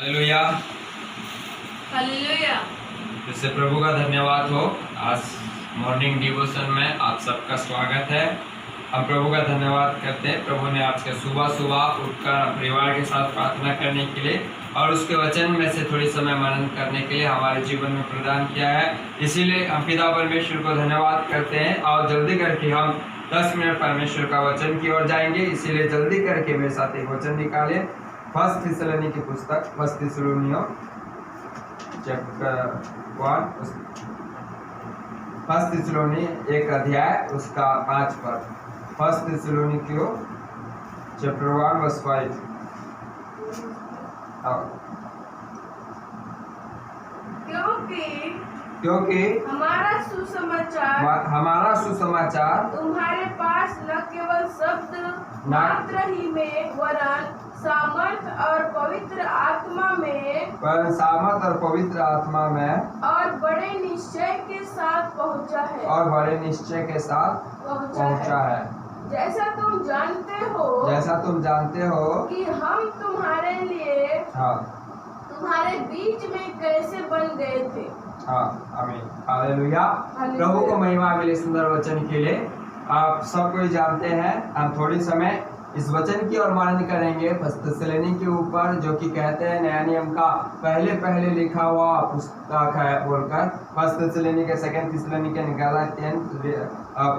Hallelujah. Hallelujah. इससे प्रभु का धन्यवाद हो। आज मॉर्निंग डिवोशन में आप सबका स्वागत है। हम प्रभु का धन्यवाद करते हैं। प्रभु ने आज के सुबह सुबह उठकर परिवार के साथ प्रार्थना करने के लिए और उसके वचन में से थोड़ी समय मनन करने के लिए हमारे जीवन में प्रदान किया है। इसीलिए हम पिता परमेश्वर को धन्यवाद करते हैं और जल्दी करके हम 10 मिनट परमेश्वर का वचन की ओर जाएंगे। इसीलिए जल्दी करके मेरे साथ एक वचन निकालें। फर्स्ट थिस्सलुनी की पुस्तक, फर्स्ट थिस्सलुनियों चैप्टर 1, फर्स्ट थिस्सलुनी 1 अध्याय उसका 5 पद। फर्स्ट थिस्सलुनीकियों चैप्टर 1 वर्स 5। क्योंकि हमारा सुसमाचार तुम्हारे पास न केवल शब्द मात्र ही में वरन सामर्थ और पवित्र आत्मा में और बड़े निश्चय के साथ पहुंचा है। जैसा तुम जानते हो कि हम तुम्हारे लिए तुम्हारे बीच में कैसे बन गए थे। आमीन। हालेलुया। प्रभु को महिमा मिले सुंदर वचन के लिए। आप सब कोई जानते हैं। हम थोड़ी समय इस वचन की ओर मनन करेंगे फर्स्ट थिस्सलुनी के ऊपर, जो कि कहते हैं नया नियम का पहले लिखा हुआ पुस्तक है बोलकर। फर्स्ट थिस्सलुनी के, सेकंड थिस्सलुनी के, गलातियन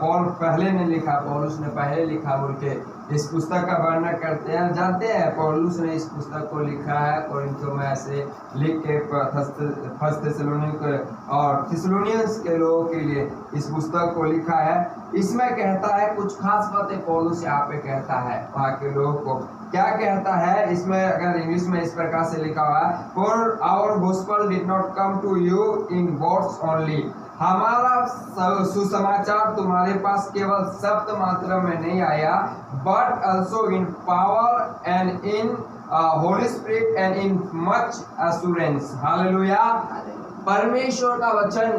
पॉल पहले ने लिखा, पौलुस ने पहले लिखा बोल के इस पुस्तक का वर्णन करते हैं। जानते हैं पौलुस ने इस पुस्तक को लिखा है कोरिन्थियों में ऐसे लिख के फर्स्ट थिस्सलुनी और थिस्सलुनियंस के लोगों के लिए इस पुस्तक को लिखा है। इसमें कहता है कुछ खास बातें पौलुस यहाँ पे कहता है वहाँ के लोगों को। क्या कहता है इसमें? अगर इंग्लिश में इस प्रकार से लिखा हुआ है, for our gospel did not come to you in words only. हमारा सुसमाचार तुम्हारे पास केवल शब्द मात्र में नहीं आया, but also in power and in Holi spirit and in much assurance. Hallelujah. परमेश्वर का वचन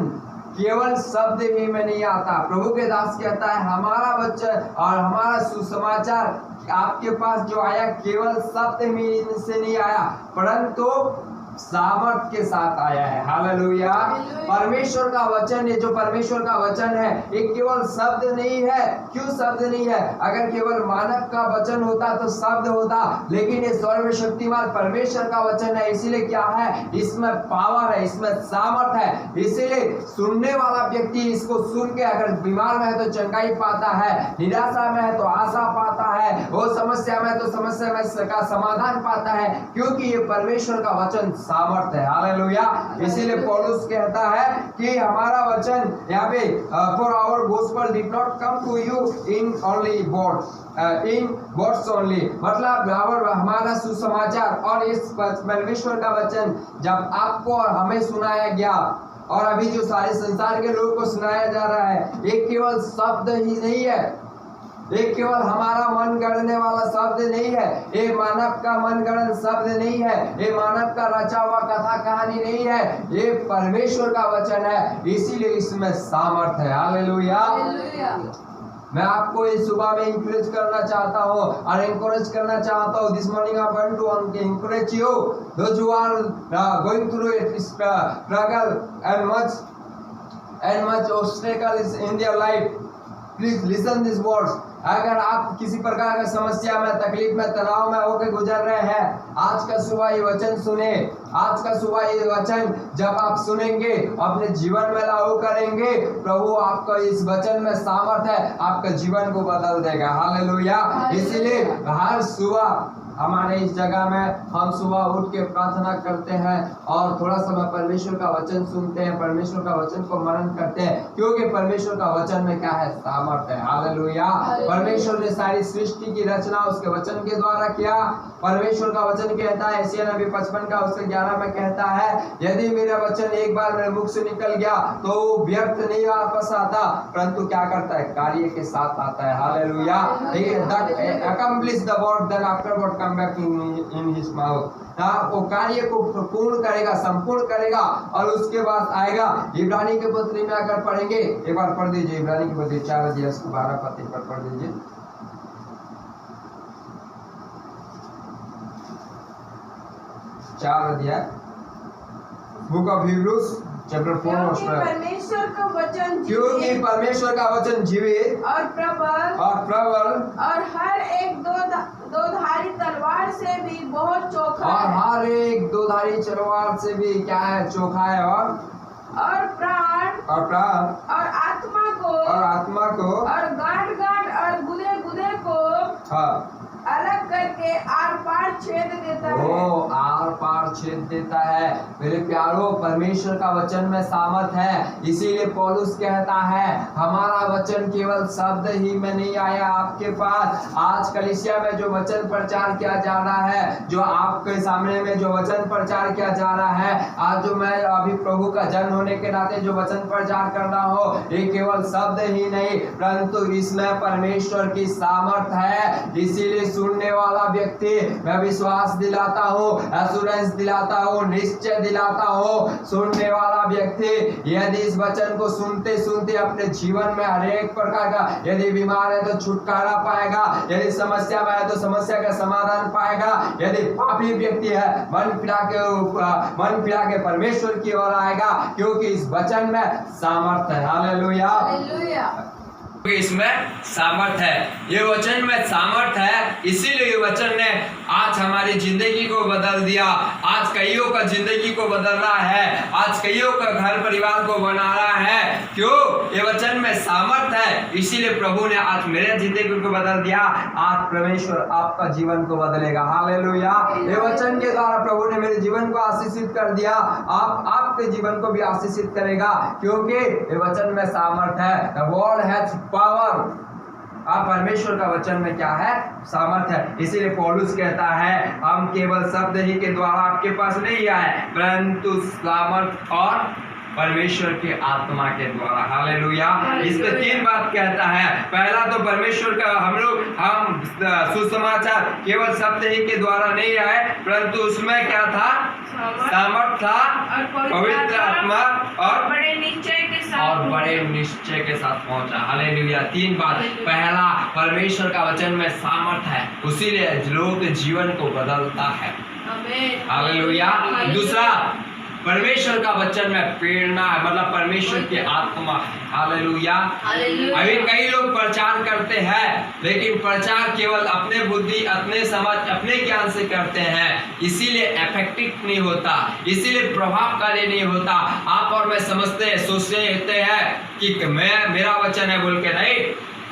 केवल शब्द ही में नहीं आता। प्रभु के दास कहता है हमारा वचन और हमारा सुसमाचार आपके पास जो आया केवल शब्द में से नहीं आया, परंतु सामर्थ के साथ आया है। हालेलुया। परमेश्वर का वचन, ये जो परमेश्वर का वचन है ये केवल शब्द नहीं है। क्यों शब्द नहीं है? अगर केवल मानव का वचन होता तो शब्द होता, लेकिन ये सर्वशक्तिमान परमेश्वर का वचन है। इसीलिए क्या है? इसमें पावर है, इसमें सामर्थ है। इसीलिए सुनने वाला व्यक्ति इसको सुन के अगर बीमार में है तो चंगाई पाता है, निराशा में है तो आशा पाता है, वो समस्या में तो समस्या में का समाधान पाता है, क्योंकि ये परमेश्वर का वचन सामर्थ है। हालेलुया। इसीलिए पौलुस कहता है कि हमारा वचन यहाँ पे for our gospel did not come to you in only words, in words only, मतलब हमारा सुसमाचार और इस परमेश्वर का वचन जब आपको और हमें सुनाया गया और अभी जो सारे संसार के लोगों को सुनाया जा रहा है, ये केवल शब्द ही नहीं है, ये केवल हमारा मन गढ़ने वाला शब्द नहीं है, ये मानव का मन गढ़न शब्द नहीं है, ये मानव का रचा हुआ कथा कहानी नहीं है, ये परमेश्वर का वचन है। इसीलिए इसमें सामर्थ है। हालेलुया। मैं आपको इस सुबह में इंकरेज करना चाहता हूँ और एनकरेज करना चाहता हूँ। This morning I want to encourage you, those who are going through a struggle and much obstacles in their life, please listen these words. अगर आप किसी प्रकार का समस्या में, तकलीफ में, तनाव में होकर गुजर रहे हैं, आज का सुबह ये वचन सुने। आज का सुबह ये वचन जब आप सुनेंगे, अपने जीवन में लागू करेंगे, प्रभु आपका इस वचन में सामर्थ है, आपका जीवन को बदल देगा। हालेलुया। इसीलिए हर सुबह हमारे इस जगह में हम सुबह उठ के प्रार्थना करते हैं और थोड़ा समय परमेश्वर का वचन सुनते हैं, परमेश्वर का वचन को मनन करते हैं, क्योंकि परमेश्वर का वचन में क्या है? सामर्थ है। हालेलुया। परमेश्वर ने सारी सृष्टि की रचना उसके वचन के द्वारा किया। परमेश्वर का वचन कहता है, यशायाह नबी 55 का उसके 11 में कहता है, यदि मेरा वचन एक बार मेरे मुख से निकल गया तो वो व्यर्थ नहीं वापस आता, परंतु क्या करता है? कार्य के साथ आता है। Hallelujah. That accomplish the word then afterward come back in his mouth. वो कार्य को पूर्ण करेगा, संपूर्ण करेगा और उसके बाद आएगा। इब्रानी के पत्री में अगर पढ़ेंगे, एक बार पढ़ दीजिए, इब्रानी की पत्री 4 अध्याय 12 पद पर पढ़ दीजिए। 4 अध्याय, book of Hebrews chapter 4 verse 12। परमेश्वर का वचन क्योंकि परमेश्वर का वचन जीवित और प्रबल और हर एक दोधारी तलवार से भी बहुत चोखा और है। हर एक दोधारी तलवार से भी क्या है? चोखा है। और प्राण और आत्मा को और गांठ और गुदे को हाँ अलग करके आर पार छेद देता है। वो आर पार छेद देता है। मेरे प्यारो, परमेश्वर का वचन में सामर्थ है। इसीलिए पौलुस कहता है हमारा वचन केवल शब्द ही में नहीं आया आपके पास। आज कलीसिया में जो वचन प्रचार किया जा रहा है, जो आपके सामने में जो वचन प्रचार किया जा रहा है, आज जो मैं अभी प्रभु का जन होने के नाते जो वचन प्रचार कर रहा हूँ, ये केवल शब्द ही नहीं परंतु इसमें परमेश्वर की सामर्थ है। इसीलिए सुनने वाला व्यक्ति मैं विश्वास दिलाता हूँ, एश्योरेंस दिलाता हूँ, निश्चय दिलाता हूँ, सुनने वाला व्यक्ति यदि इस वचन को सुनते सुनते अपने जीवन में हर एक प्रकार का, यदि बीमार है तो छुटकारा पाएगा, यदि समस्या में है तो समस्या का समाधान पाएगा, यदि पापी व्यक्ति है मन फिरा के परमेश्वर की ओर आएगा, क्योंकि इस वचन में सामर्थ है। Hallelujah, hallelujah. इसमें सामर्थ है, ये वचन में सामर्थ है। इसीलिए ये वचन ने आज हमारी जिंदगी को बदल दिया। आज कईयों का जिंदगी को बदल रहा है, आज कईयों का घर परिवार को बना रहा है। क्यों? ये वचन में सामर्थ है। इसीलिए प्रभु ने आज मेरे जिंदगी को बदल दिया, आज परमेश्वर आपका जीवन को बदलेगा। हालेलुया। ये वचन के द्वारा प्रभु ने मेरे जीवन को आशीषित कर दिया, आपके जीवन को भी आशीषित करेगा, क्योंकि ये वचन में सामर्थ है। The word has power. आप परमेश्वर का वचन में क्या है? सामर्थ है। इसीलिए पौलुस कहता है हम केवल शब्द ही के द्वारा आपके पास नहीं आए, परंतु सामर्थ और परमेश्वर की आत्मा के द्वारा। हालेलुया। इसमें 3 बात कहता है। पहला तो परमेश्वर का हम सुसमाचार केवल शब्द ही के द्वारा नहीं आए, परंतु उसमें क्या था? सामर्थ था, पवित्र आत्मा और बड़े निश्चय के साथ पहुंचा। हालेलुया। 3 बात। पहला, परमेश्वर का वचन में सामर्थ है, उसीलिए लोगों के जीवन को बदलता है। हालेलुया। दूसरा, परमेश्वर का वचन में प्रेरणा है, मतलब परमेश्वर की आत्मा है। हालेलुया। अभी कई लोग प्रचार करते हैं, लेकिन प्रचार केवल अपने बुद्धि, अपने समझ, अपने ज्ञान से करते हैं, इसीलिए इफेक्टिव नहीं होता, इसीलिए प्रभावकारी नहीं होता। आप और मैं सोचते हैं कि मेरा वचन है बोल के नहीं।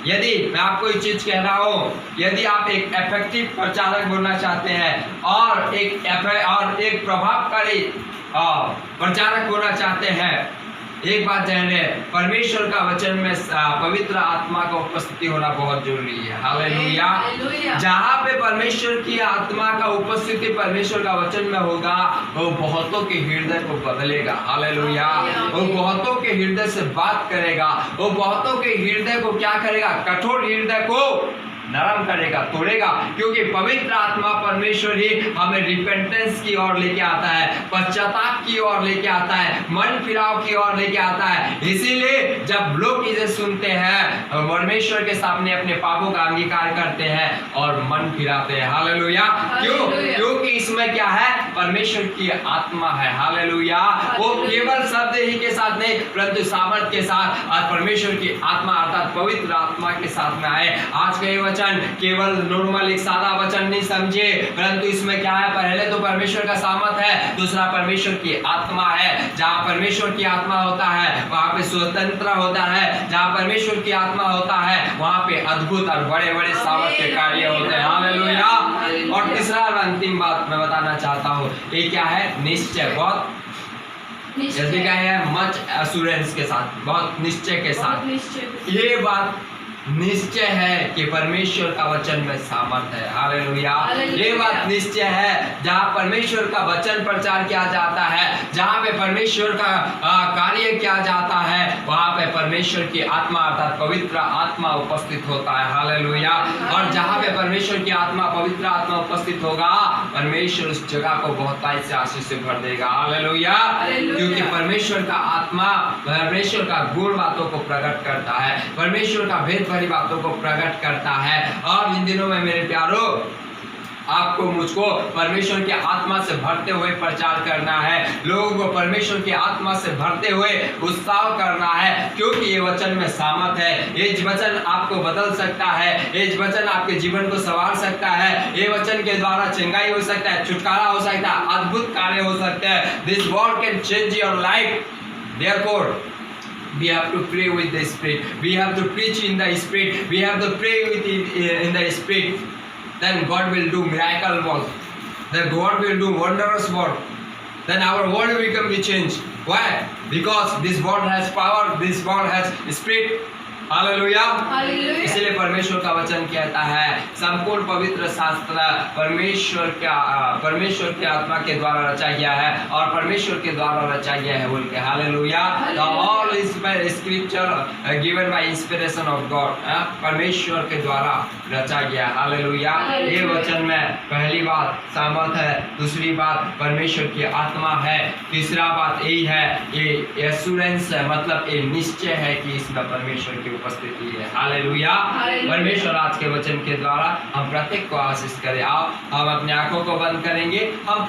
यदि मैं आपको एक चीज कह रहा हूँ, यदि आप एक इफेक्टिव प्रचारक बनना चाहते हैं और एक प्रभावकारी प्रचारक होना चाहते हैं, एक बात जान ले, परमेश्वर का वचन में पवित्र आत्मा का उपस्थिति होना बहुत जरूरी है। हालेलुया। जहाँ पे परमेश्वर की आत्मा का उपस्थिति परमेश्वर का वचन में होगा, वो बहुतों के हृदय को बदलेगा। हालेलुया। वो बहुतों के हृदय से बात करेगा, वो बहुतों के हृदय को क्या करेगा? कठोर हृदय को नरम करेगा, तोड़ेगा, क्योंकि पवित्र आत्मा परमेश्वर ही हमें रिपेंटेंस की ओर लेके आता है, पश्चाताप की ओर लेके आता है, मन फिराव की ओर लेके आता है। इसीलिए जब लोग इसे सुनते हैं, परमेश्वर के सामने अपने पापों का अंगीकार करते हैं और मन फिराते हैं। हालेलुया। क्यों? क्योंकि इसमें क्या है? परमेश्वर की आत्मा है। हालेलुया। वो केवल शब्द ही के साथ नहीं, परंतु सामर्थ के साथ और परमेश्वर की आत्मा अर्थात पवित्र आत्मा के साथ में आए। आज का ये वचन केवल नॉर्मल एक सादा वचन नहीं समझे, परंतु इसमें क्या है? पहले तो परमेश्वर का सामर्थ है, दूसरा परमेश्वर की आत्मा है। जहाँ परमेश्वर की आत्मा होता है वहाँ पे स्वतंत्र होता है, जहाँ परमेश्वर की आत्मा होता है वहाँ पे अद्भुत और बड़े बड़े सामर्थ के कार्य होते हैं। हालेलुया। और तीसरा और अंतिम बात मैं बताना चाहता हूँ, ये क्या है? निश्चय। बहुत जल्दी क्या है? मच एश्योरेंस के साथ, बहुत निश्चय के साथ। ये बात निश्चय है कि परमेश्वर का वचन में सामर्थ है। हालेलुया। ये बात निश्चय है, जहाँ परमेश्वर का वचन प्रचार किया जाता है, जहाँ पे परमेश्वर का कार्य किया जाता है, वहाँ पे परमेश्वर की आत्मा अर्थात पवित्र आत्मा उपस्थित होता है। हालेलुया। और जहाँ पे परमेश्वर की आत्मा, पवित्र आत्मा उपस्थित होगा, परमेश्वर उस जगह को बहुतायत से आशीष से भर देगा। हालेलुया। क्योंकि परमेश्वर का आत्मा परमेश्वर का गुण बातों को प्रकट करता है, परमेश्वर का भेद भरी बातों को प्रकट करता है। और इन दिनों में मेरे प्यारो, आपको मुझको परमेश्वर की आत्मा से भरते हुए प्रचार करना है, लोगों को परमेश्वर की आत्मा से भरते हुए उत्साह करना है, क्योंकि ये वचन में सामर्थ है। ये वचन आपको बदल सकता है, ये वचन आपके जीवन को संवार सकता है, ये वचन के द्वारा चंगाई हो सकता है, छुटकारा हो सकता है, अद्भुत कार्य हो सकते हैं। This word can change your life. Therefore, we have to pray with the Spirit. We have to preach in the Spirit. We have to pray with in the Spirit. Then God will do miracle work. Then God will do wondrous work. Then our world will be changed. Why? Because this world has power. This world has Spirit. Hallelujah. इसलिए परमेश्वर का वचन कहता है संपूर्ण पवित्र शास्त्र परमेश्वर के आत्मा के द्वारा रचा गया है और परमेश्वर के द्वारा रचा गया है बोल के। Hallelujah. All is scripture given by inspiration of God. परमेश्वर के द्वारा रचा गया। हालेलुया। ये वचन में पहली बात सामर्थ है, दूसरी बात परमेश्वर की आत्मा है, तीसरा बात यही है ये एश्योरेंस है, मतलब ये निश्चय है कि इसमें परमेश्वर की उपस्थिति है। हालेलुया। परमेश्वर आज के वचन के द्वारा हम प्रत्येक को आशीष करे। आओ हम अपने आंखों को बंद करेंगे, हम